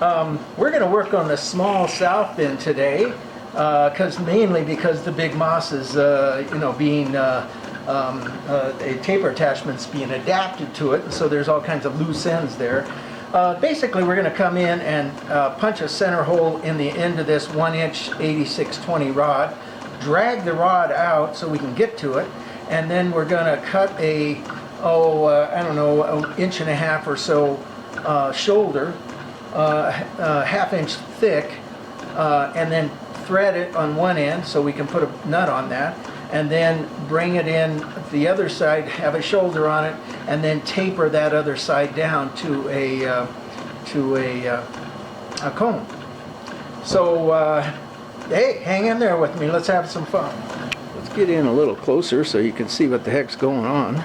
We're going to work on the small south bend today, mainly because the big moss is, being a taper attachment's being adapted to it, so there's all kinds of loose ends there. Basically, we're going to come in and punch a center hole in the end of this 1-inch 8620 rod, drag the rod out so we can get to it, and then we're going to cut a, I don't know, an inch and a half or so shoulder, half-inch thick, and then thread it on one end so we can put a nut on that, and then bring it in the other side, have a shoulder on it, and then taper that other side down to a cone. So hey, hang in there with me. Let's have some fun. Let's get in a little closer so you can see what the heck's going on.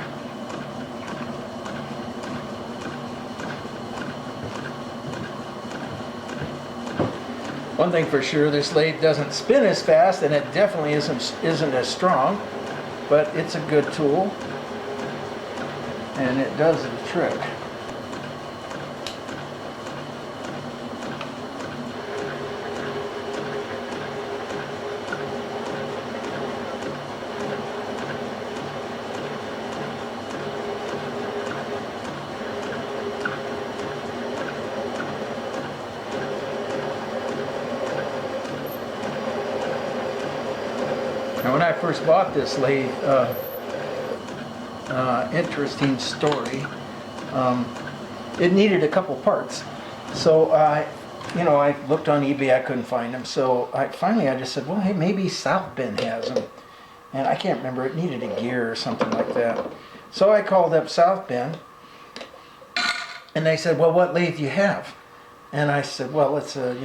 One thing for sure, this lathe doesn't spin as fast, and it definitely isn't as strong, but it's a good tool, and it does the trick. Now, when I first bought this lathe, interesting story, it needed a couple parts. So I looked on eBay, I couldn't find them. So finally I just said, well, hey, maybe South Bend has them. And I can't remember, it needed a gear or something like that. So I called up South Bend, and they said, well, what lathe do you have? And I said, well, it's a,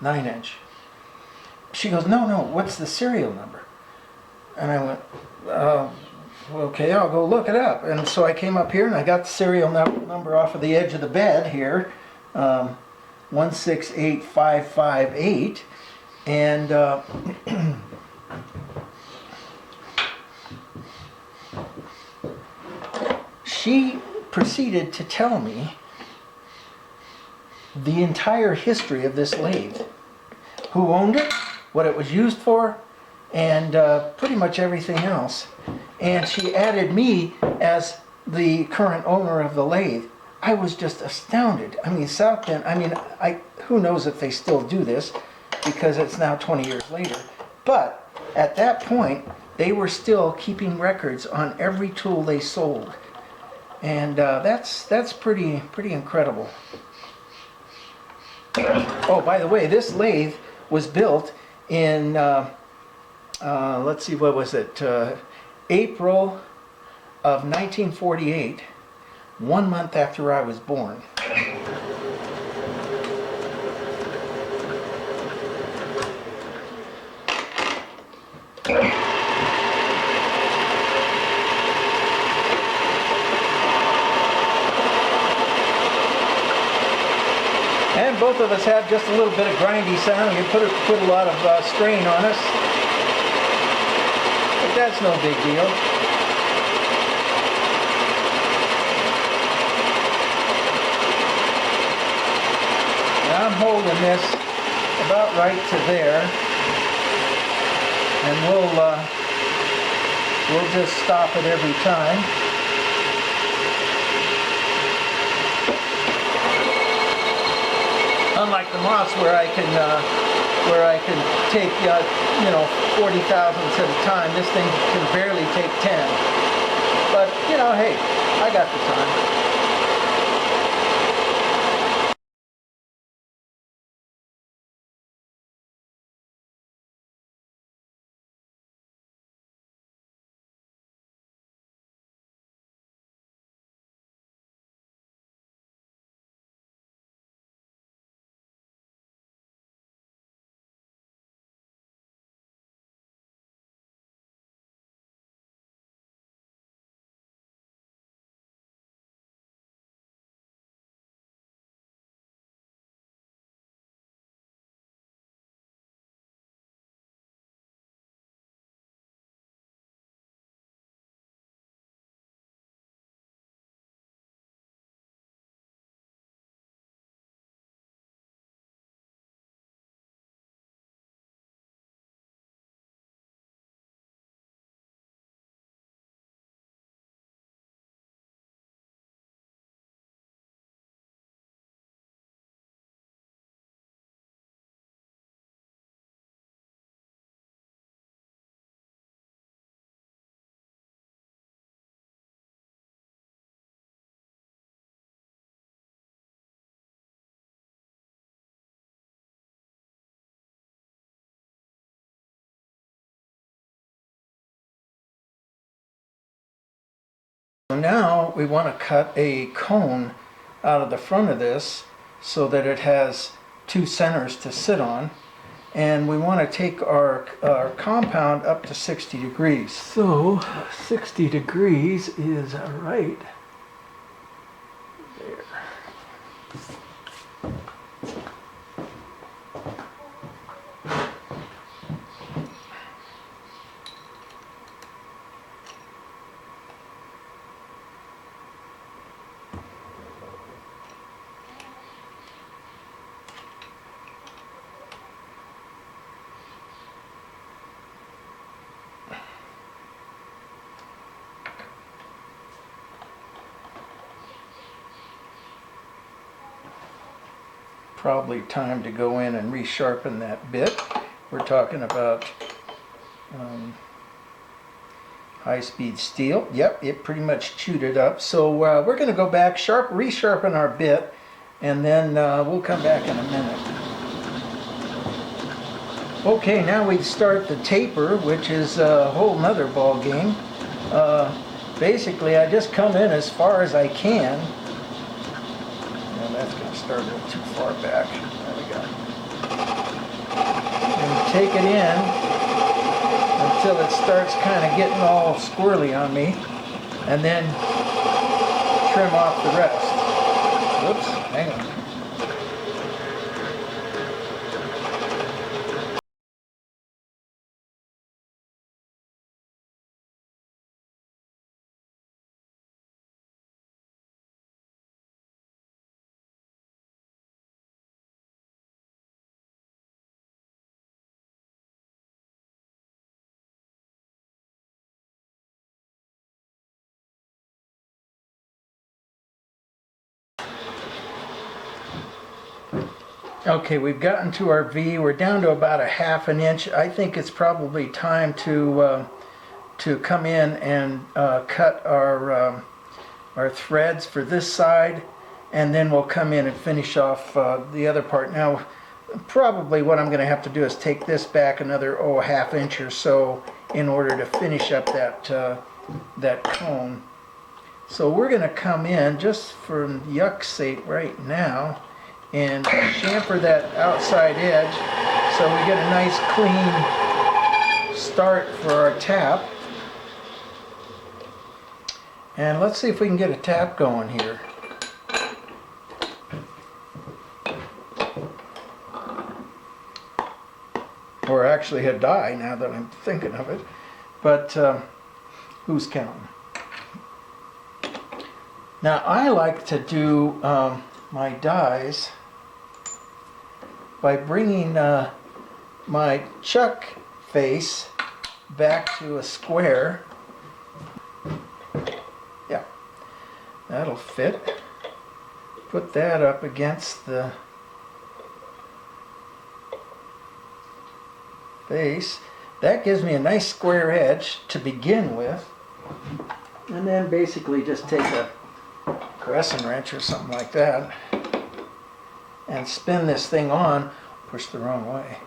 9-inch. She goes, no, what's the serial number? And I went, okay, I'll go look it up. And so I came up here and I got the serial number off of the edge of the bed here, 168558. And she proceeded to tell me the entire history of this lathe. Who owned it, what it was used for, and pretty much everything else. And she added me as the current owner of the lathe. I was just astounded. I mean, South Bend, who knows if they still do this, because it's now 20 years later. But at that point, they were still keeping records on every tool they sold. And that's pretty incredible. Oh, by the way, this lathe was built in let's see, what was it? April of 1948, 1 month after I was born. And both of us have just a little bit of grindy sound. You put a lot of strain on us. But that's no big deal. Now I'm holding this about right to there, and we'll just stop it every time. Unlike the moss where I can take 40 thousandths at a time, this thing can barely take 10. But hey, I got the time. So now we want to cut a cone out of the front of this so that it has two centers to sit on. And we want to take our compound up to 60 degrees. So 60 degrees is right there. Probably time to go in and resharpen that bit. We're talking about high-speed steel. Yep, it pretty much chewed it up. So we're going to go back, resharpen our bit, and then we'll come back in a minute. Okay, now we start the taper, which is a whole nother ball game. Basically, I just come in as far as I can. That's going to start a little too far back. There we go. And take it in until it starts kind of getting all squirrely on me, and then trim off the rest. Whoops, hang on. Okay, we've gotten to our V. We're down to about a ½ an inch. I think it's probably time to come in and cut our threads for this side, and then we'll come in and finish off the other part. Now, probably what I'm going to have to do is take this back another ½ inch or so in order to finish up that cone. So we're going to come in just for yuck's sake right now and chamfer that outside edge so we get a nice clean start for our tap. And let's see if we can get a tap going here. Or actually a die, now that I'm thinking of it. But who's counting? Now I like to do my dies by bringing my chuck face back to a square. Yeah, that'll fit. Put that up against the face. That gives me a nice square edge to begin with. And then basically just take a crescent wrench or something like that and spin this thing on. Push the wrong way.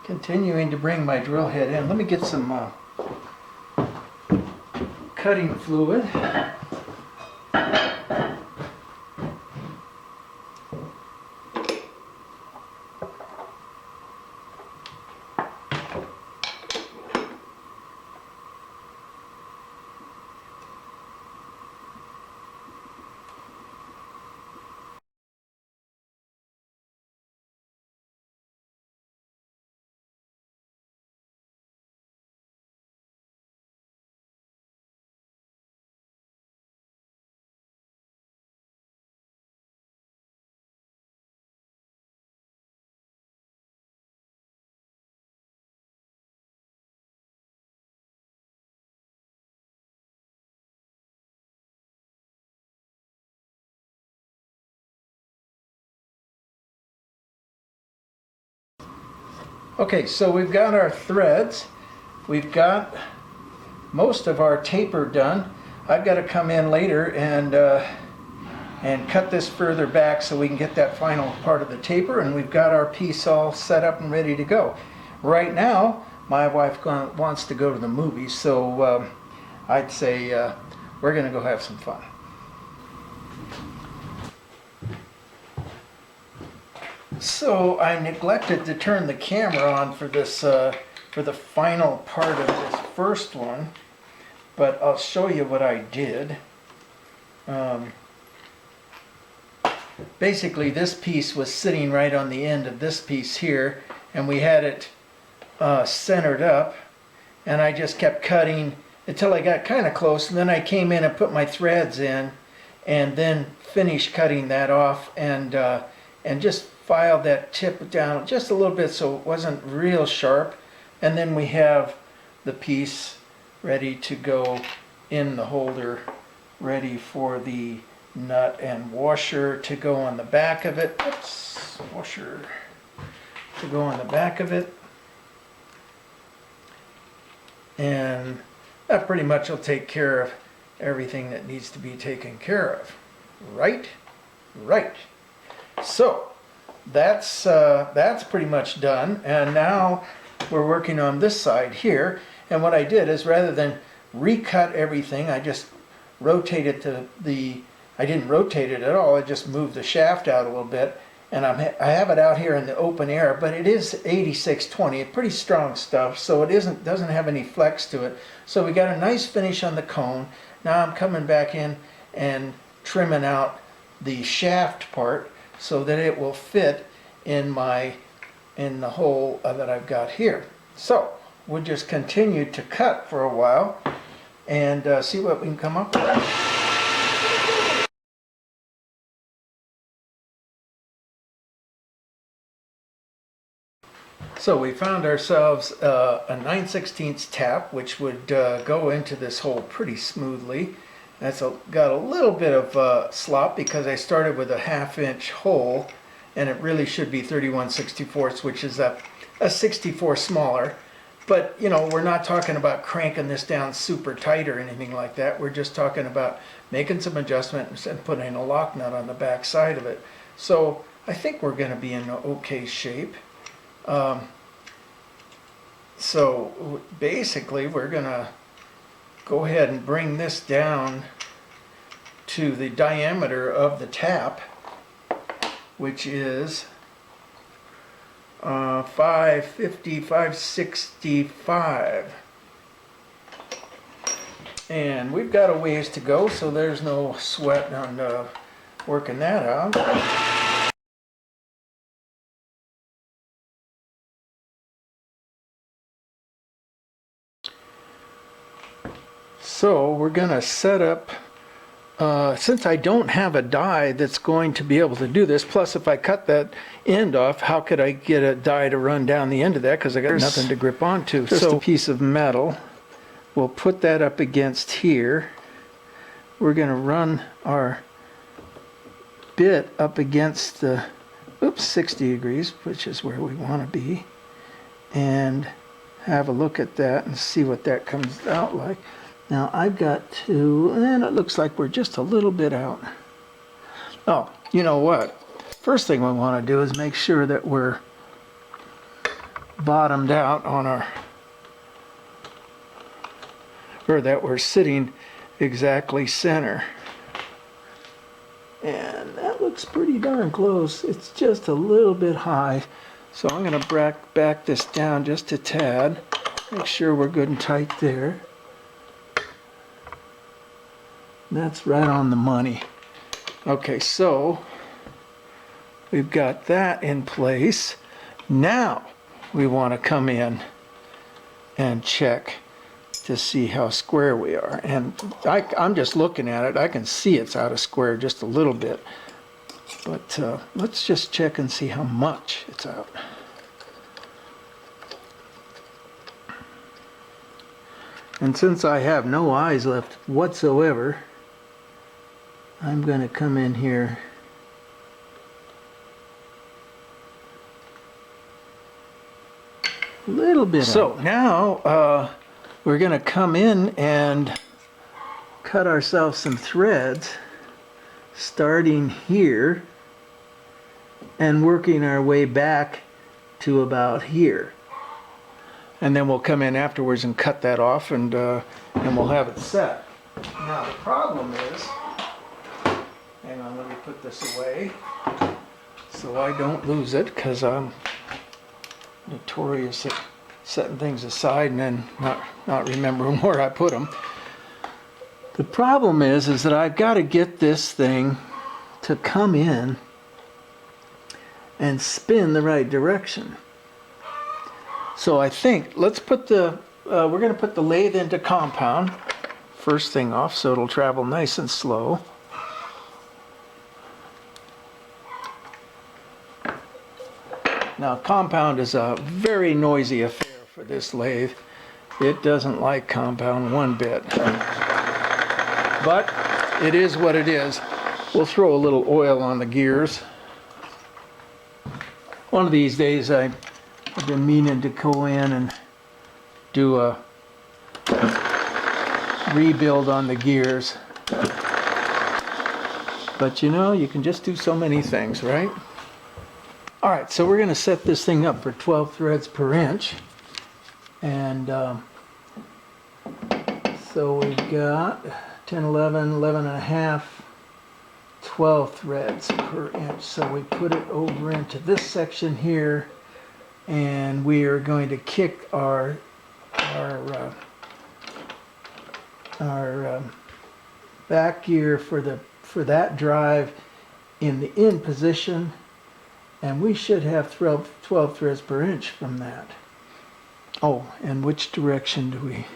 Continuing to bring my drill head in. Let me get some cutting fluid. Okay, so we've got our threads. We've got most of our taper done. I've got to come in later and cut this further back so we can get that final part of the taper, and we've got our piece all set up and ready to go. Right now, my wife wants to go to the movies, so I'd say we're going to go have some fun. So I neglected to turn the camera on for this for the final part of this first one, but I'll show you what I did. Basically, this piece was sitting right on the end of this piece here, and we had it centered up, and I just kept cutting until I got kind of close, and then I came in and put my threads in, and then finished cutting that off, and just filed that tip down just a little bit so it wasn't real sharp, and then we have the piece ready to go in the holder, ready for the nut and washer to go on the back of it. Oops, washer to go on the back of it. And that pretty much will take care of everything that needs to be taken care of. Right? Right. So that's pretty much done. And now we're working on this side here. And what I did is, rather than recut everything, I just rotated I didn't rotate it at all, I just moved the shaft out a little bit, and I have it out here in the open air, but it is 8620, it's pretty strong stuff, so it doesn't have any flex to it. So we got a nice finish on the cone. Now I'm coming back in and trimming out the shaft part so that it will fit in the hole that I've got here. So we'll just continue to cut for a while and see what we can come up with. So we found ourselves a 9/16 tap, which would go into this hole pretty smoothly. That's got a little bit of slop because I started with a 1/2 inch hole, and it really should be 31/64, which is a 64 smaller. But you know, we're not talking about cranking this down super tight or anything like that. We're just talking about making some adjustments and putting a lock nut on the back side of it. So I think we're going to be in okay shape. So basically we're gonna go ahead and bring this down to the diameter of the tap, which is 550, 565. And we've got a ways to go, so there's no sweat on working that out. So we're going to set up, since I don't have a die that's going to be able to do this, plus if I cut that end off, how could I get a die to run down the end of that, because I got nothing to grip onto. Just a piece of metal. We'll put that up against here. We're going to run our bit up against the 60 degrees, which is where we want to be, and have a look at that and see what that comes out like. Now I've got to, and it looks like we're just a little bit out. Oh, you know what? First thing we want to do is make sure that we're bottomed out on our, or that we're sitting exactly center. And that looks pretty darn close. It's just a little bit high. So I'm going to back this down just a tad. Make sure we're good and tight there. That's right on the money. Okay, so we've got that in place. Now we want to come in and check to see how square we are. And I'm just looking at it. I can see it's out of square just a little bit. But let's just check and see how much it's out. And since I have no eyes left whatsoever, I'm going to come in here a little bit. So now we're going to come in and cut ourselves some threads, starting here and working our way back to about here. and then we'll come in afterwards and cut that off, and we'll have it set. Now the problem is, hang on, let me put this away so I don't lose it, because I'm notorious at setting things aside and then not remembering where I put them. The problem is that I've got to get this thing to come in and spin the right direction. So I think let's put we're going to put the lathe into compound first thing off, so it'll travel nice and slow. Now compound is a very noisy affair for this lathe. It doesn't like compound one bit. But it is what it is. We'll throw a little oil on the gears. One of these days I've been meaning to go in and do a rebuild on the gears. But you know, you can just do so many things, right? Alright, so we're going to set this thing up for 12 threads per inch. And so we've got 10, 11, 11 and a half, 12 threads per inch. So we put it over into this section here, and we are going to kick our back gear for that drive in the in position, and we should have 12 threads per inch from that. Oh, and which direction do we?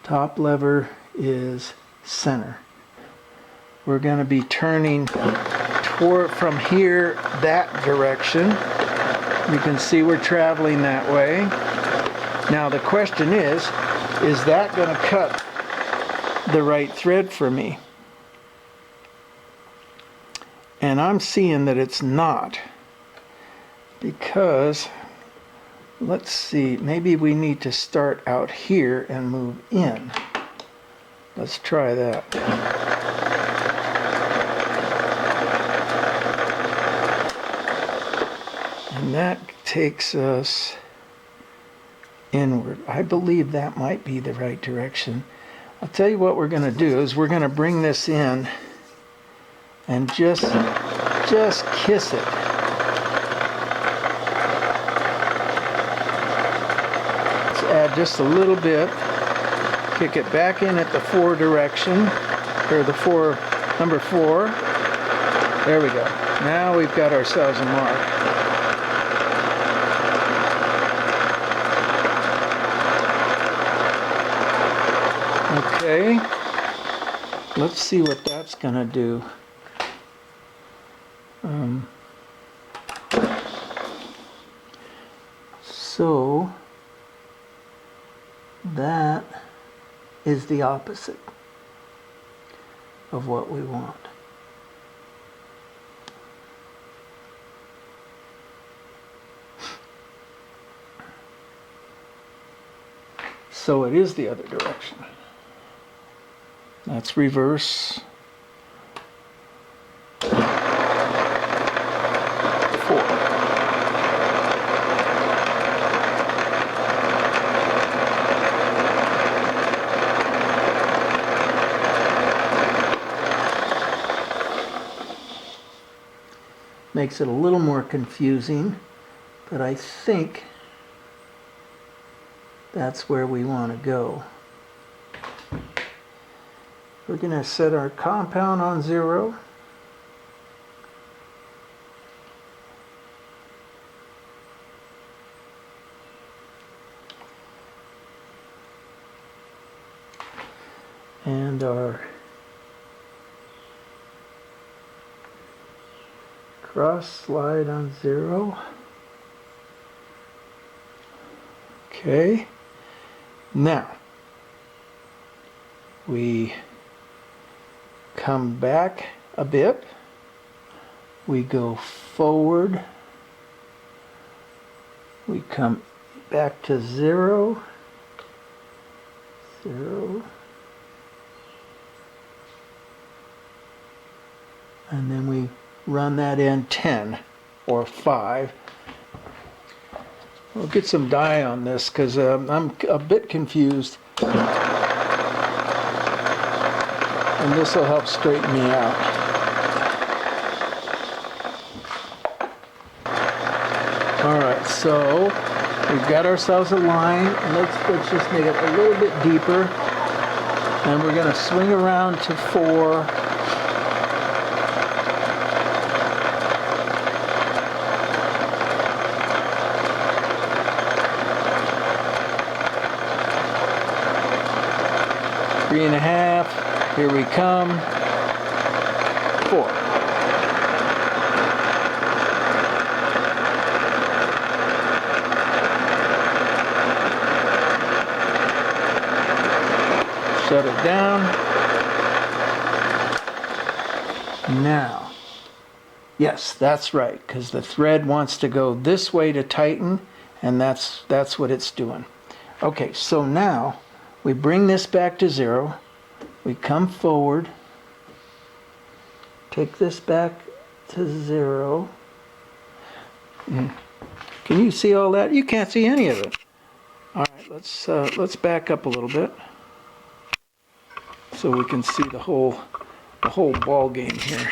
Top lever is center. We're going to be turning from here that direction. You can see we're traveling that way. Now the question is that going to cut the right thread for me? And I'm seeing that it's not, because let's see, maybe we need to start out here and move in. Let's try that. And that takes us inward. I believe that might be the right direction. I'll tell you what we're going to do is we're going to bring this in and just kiss it. Let's add just a little bit. Kick it back in at the 4 direction, or the number 4. There we go. Now we've got ourselves a mark. Okay, let's see what that's going to do. So that is the opposite of what we want. So it is the other direction. That's reverse 4. Makes it a little more confusing, but I think that's where we want to go. We're going to set our compound on 0. And our cross slide on 0. Okay. Now, we come back a bit, we go forward, we come back to 0, 0, and then we run that in 10 or 5, We'll get some dye on this because I'm a bit confused. And this will help straighten me out. Alright, so we've got ourselves a line. Let's just make it a little bit deeper. And we're going to swing around to 4. Three and a half. Here we come. 4. Shut it down. Now, yes, that's right, because the thread wants to go this way to tighten, and that's what it's doing. Okay, so now we bring this back to 0. We come forward, take this back to 0. Can you see all that? You can't see any of it. All right, let's back up a little bit so we can see the whole ball game here.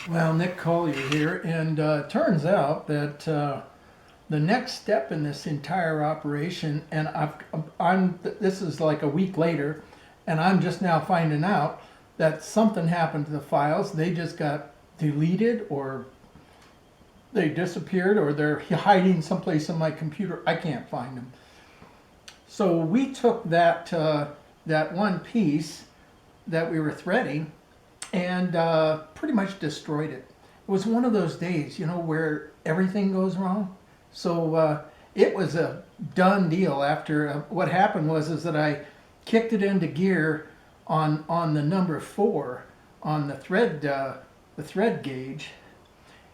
Well, Nick Collier here, and turns out that the next step in this entire operation, and this is like a week later, and I'm just now finding out that something happened to the files. They just got deleted, or they disappeared, or they're hiding someplace in my computer. I can't find them. So we took that one piece that we were threading and pretty much destroyed it. It was one of those days, you know, where everything goes wrong. So it was a done deal. After what happened was that I kicked it into gear on the number 4 on the thread gauge,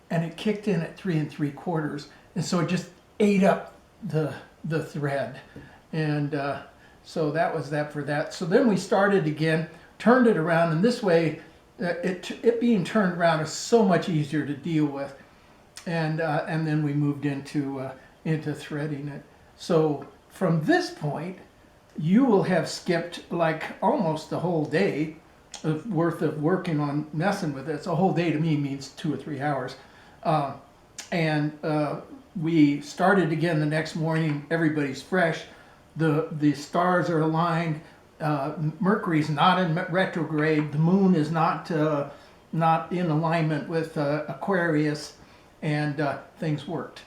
and it kicked in at 3 3/4, and so it just ate up the thread, and so that was that for that. So then we started again, turned it around, and this way it being turned around is so much easier to deal with, and then we moved into threading it. So from this point, you will have skipped like almost the whole day worth of working on messing with it. So a whole day to me means 2 or 3 hours. We started again the next morning. Everybody's fresh. The stars are aligned. Mercury's not in retrograde. The moon is not in alignment with Aquarius, and things worked.